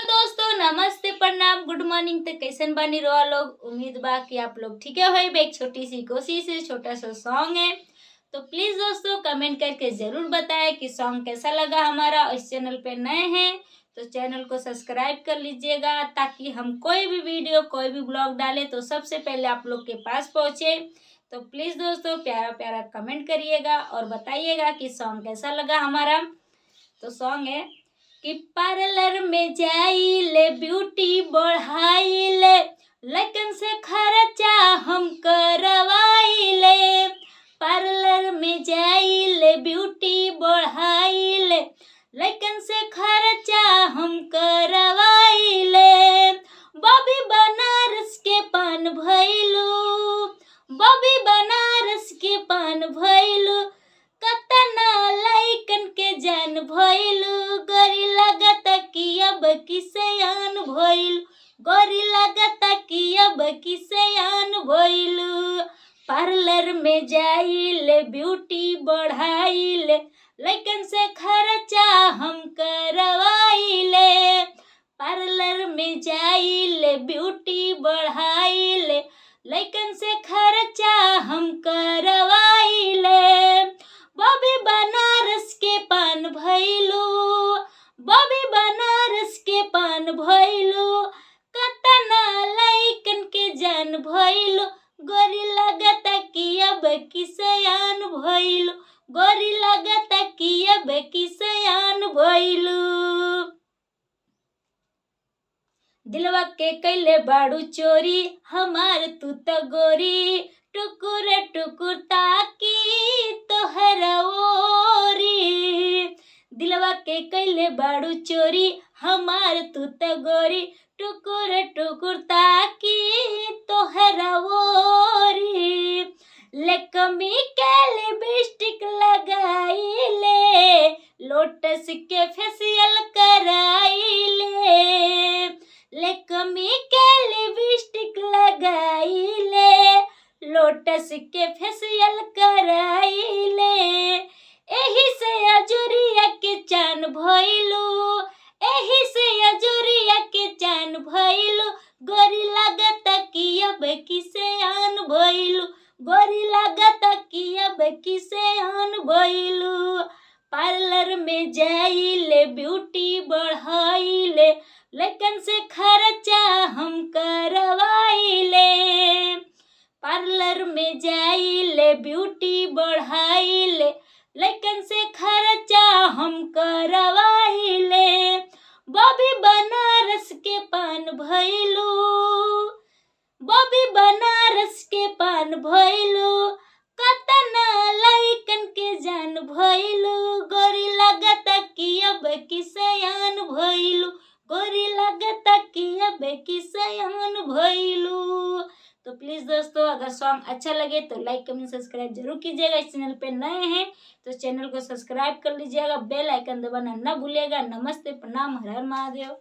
दोस्तों नमस्ते प्रणाम गुड मॉर्निंग। तो कैसन बानी रहा लोग। उम्मीद बा कि आप लोग ठीक है। एक छोटी सी कोशिश है, छोटा सा सॉन्ग है। तो प्लीज दोस्तों कमेंट करके जरूर बताएं कि सॉन्ग कैसा लगा हमारा। इस चैनल पे नए हैं तो चैनल को सब्सक्राइब कर लीजिएगा, ताकि हम कोई भी वीडियो कोई भी ब्लॉग डालें तो सबसे पहले आप लोग के पास पहुंचे। तो प्लीज दोस्तों प्यारा प्यारा कमेंट करिएगा और बताइएगा कि सॉन्ग कैसा लगा हमारा। तो सॉन्ग है कि पार्लर में जाइले ब्यूटी बढ़ाइले, लेकिन से खर्चा हम करवाइले। पार्लर में जाइले ब्यूटी बढ़ाइले, लेकिन से खर्चा हम करवाइले। बॉबी बनारस के पान भइलू, बॉबी बनारस के पान भइलू, कतना लाइकन के जान भइलू। गोरी लगता कि अब किसयान भइल, गोरी लगता कि अब किसयान भइलू। पार्लर में जाइले ब्यूटी बढ़ाइले, लेकिन से खर्चा हम करवाइले। पार्लर में जाइले ब्यूटी बढ़ाइले, लेकिन से खर्चा हम करवाइले। बॉबी बनारस के पान भइलू, बॉबी बनारस के पान भइलू, कतना लाइकन के जान भइलू। गोरी लगता कि अब किसयान भइलू, गोरी लगता कि अब किसयान भइलू। दिलवा के कैले बाड़ू चोरी हमार तू तो गोरी, टुकुर टुकुर ताकी तोहरा ओरी। दिलवा के कैले बाड़ू चोरी हमार तू तो गोरी, टुकुर टुकुर ताकी तोहरा ओरी। लेकमी के लिपस्टिक लगाइले, लोटस के फेशियल कराइले। लेकमी के लिपस्टिक लगाइले, लोटस के फेशियल कराइले। एही से अजूरिया के चान भइलू, एही से अजूरिया के चान भइलू। गोरी लगता कि अब किसयान भइलू, गोरी लगता कि अब किसयान भइलू। पार्लर में जाइले ब्यूटी बढ़ाइले, लेकिन से खर्चा हम करवाइले। पार्लर में जाइले ब्यूटी बढ़ाइले, लेकिन से खर्चा हम करवाइले। बॉबी बनारस के पान भइलू, बॉबी बनारस के पान भइलू, कतना लाइकन के जान भइलू। गोरी लगता कि अब किसयान भइलू, गोरी लगता कि अब किसयान भइलू। तो प्लीज दोस्तों अगर सॉन्ग अच्छा लगे तो लाइक कमेंट सब्सक्राइब जरूर कीजिएगा। इस चैनल पे नए हैं तो चैनल को सब्सक्राइब कर लीजिएगा, बेल आइकन दबाना ना भूलिएगा। नमस्ते प्रणाम, हर हर महादेव।